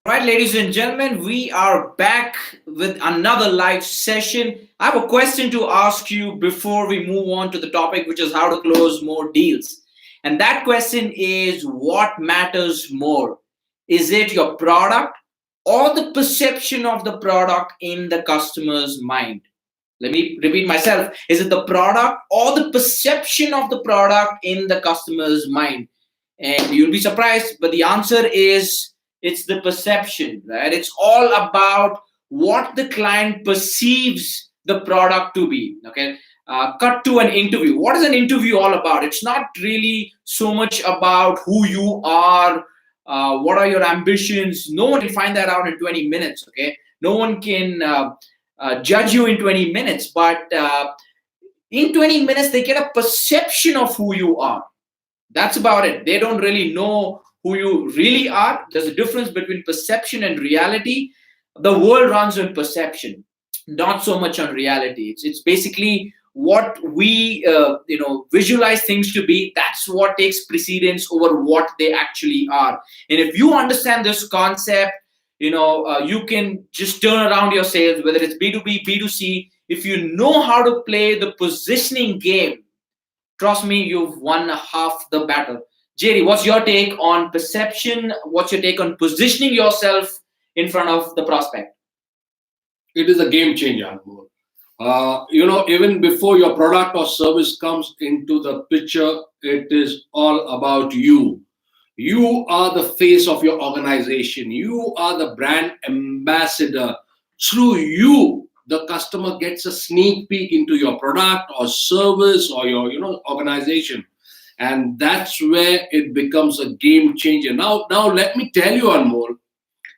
Right, ladies and gentlemen, we are back with another live session. I have a question to ask you before we move on to the topic, which is how to close more deals. And that question is, what matters more? Is it your product or the perception of the product in the customer's mind? Let me repeat myself. Is it the product or the perception of the product in the customer's mind? And you'll be surprised, but the answer is it's the perception, right? It's all about what the client perceives the product to be. Okay. Cut to an interview. What is an interview all about? It's not really so much about who you are, what are your ambitions. No one can find that out in 20 minutes. Okay. No one can judge you in 20 minutes, but in 20 minutes, they get a perception of who you are. That's about it. They don't really know who you really are. There's a difference between perception and reality. The world runs on perception, not so much on reality. It's basically what we visualize things to be. That's what takes precedence over what they actually are. And if you understand this concept, you can just turn around your sales, whether it's B2B B2C. If you know how to play the positioning game, trust me, you've won half the battle. Jerry, what's your take on perception? What's your take on positioning yourself in front of the prospect? It is a game changer, Anmol. Even before your product or service comes into the picture, it is all about you. You are the face of your organization. You are the brand ambassador. Through you, the customer gets a sneak peek into your product or service or your organization, and that's where it becomes a game changer. Now let me tell you, Anmol,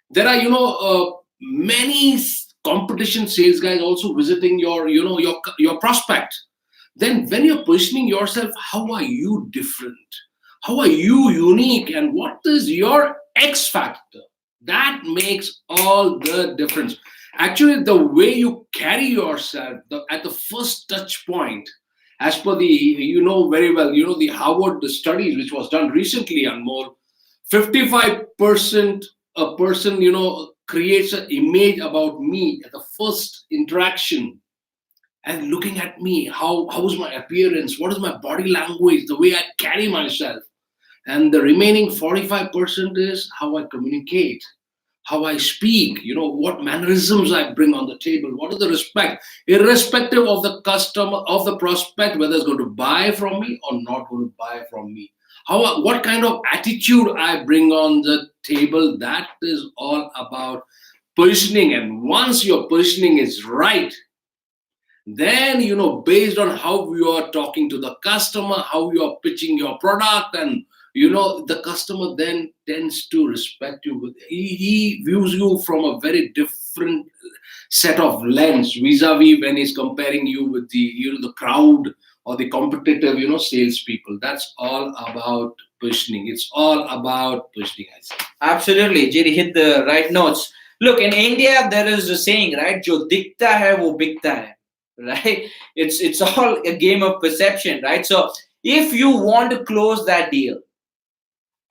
there are many competition sales guys also visiting your prospect. Then when you're positioning yourself, how are you different, how are you unique, and what is your X factor? That makes all the difference. Actually, the way you carry yourself at the first touch point, as per the very well, the Harvard studies which was done recently, and more, 55% a person creates an image about me at the first interaction, and looking at me, how is my appearance, what is my body language, the way I carry myself. And the remaining 45% is how I communicate, how I speak, what mannerisms I bring on the table, what is the respect, irrespective of the customer, of the prospect, whether it's going to buy from me or not going to buy from me. What kind of attitude I bring on the table, that is all about positioning. And once your positioning is right, then based on how you are talking to the customer, how you are pitching your product, and the customer then tends to respect you. He views you from a very different set of lens vis-a-vis when he's comparing you with the crowd or the competitive salespeople. That's all about positioning. It's all about positioning, I say. Absolutely, Jerry hit the right notes. Look, in India, there is a saying, right? Jo dikta hai, wo bikta hai. Right? It's all a game of perception, right? So if you want to close that deal,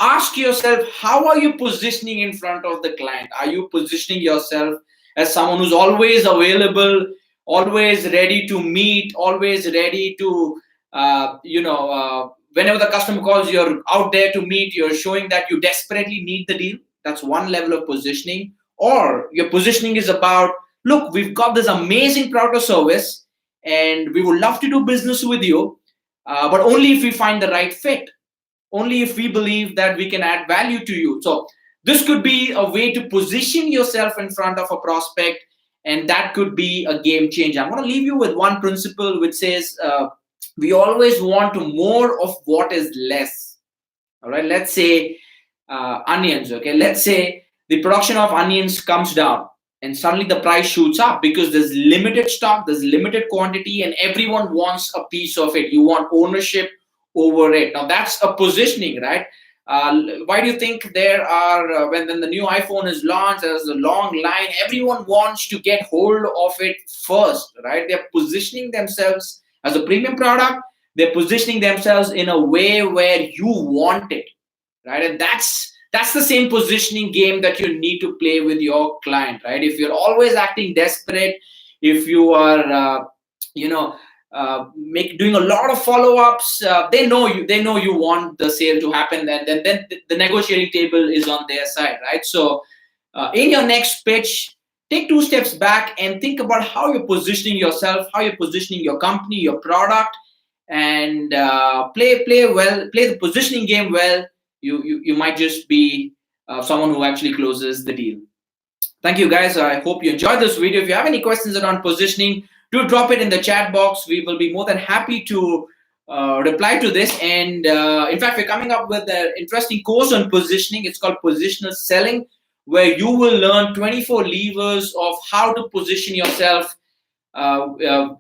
ask yourself, how are you positioning in front of the client? Are you positioning yourself as someone who's always available, always ready to meet, always ready to whenever the customer calls, you're out there to meet, you're showing that you desperately need the deal? That's one level of positioning. Or your positioning is about, look, we've got this amazing product or service and we would love to do business with you, but only if we find the right fit, only if we believe that we can add value to you. So this could be a way to position yourself in front of a prospect, and that could be a game changer. I'm going to leave you with one principle which says we always want more of what is less. All right, let's say onions. Okay, let's say the production of onions comes down and suddenly the price shoots up because there's limited stock, there's limited quantity, and everyone wants a piece of it. You want ownership over it. Now that's a positioning, right? Why do you think there are when the new iPhone is launched, there's a long line. Everyone wants to get hold of it first, right? They're positioning themselves as a premium product. They're positioning themselves in a way where you want it, right? And That's the same positioning game that you need to play with your client, right? If you're always acting desperate, if you are you know make doing a lot of follow-ups, they know you want the sale to happen, then the negotiating table is on their side, right? So in your next pitch, take two steps back and think about how you're positioning yourself, how you're positioning your company, your product, and play the positioning game well. You might just be someone who actually closes the deal. Thank you, guys. I hope you enjoyed this video. If you have any questions around positioning, do drop it in the chat box. We will be more than happy to reply to this. And in fact, we're coming up with an interesting course on positioning. It's called Positional Selling, where you will learn 24 levers of how to position yourself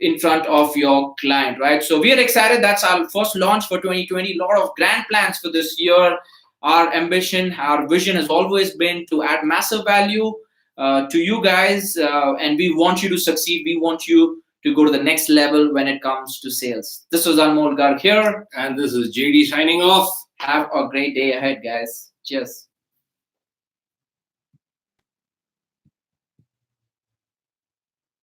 in front of your client, right? So we are excited. That's our first launch for 2020. A lot of grand plans for this year. Our ambition, our vision has always been to add massive value to you guys, and we want you to succeed. We want you to go to the next level when it comes to sales. This was Anmol Garg here. And this is JD signing off. Have a great day ahead, guys. Cheers.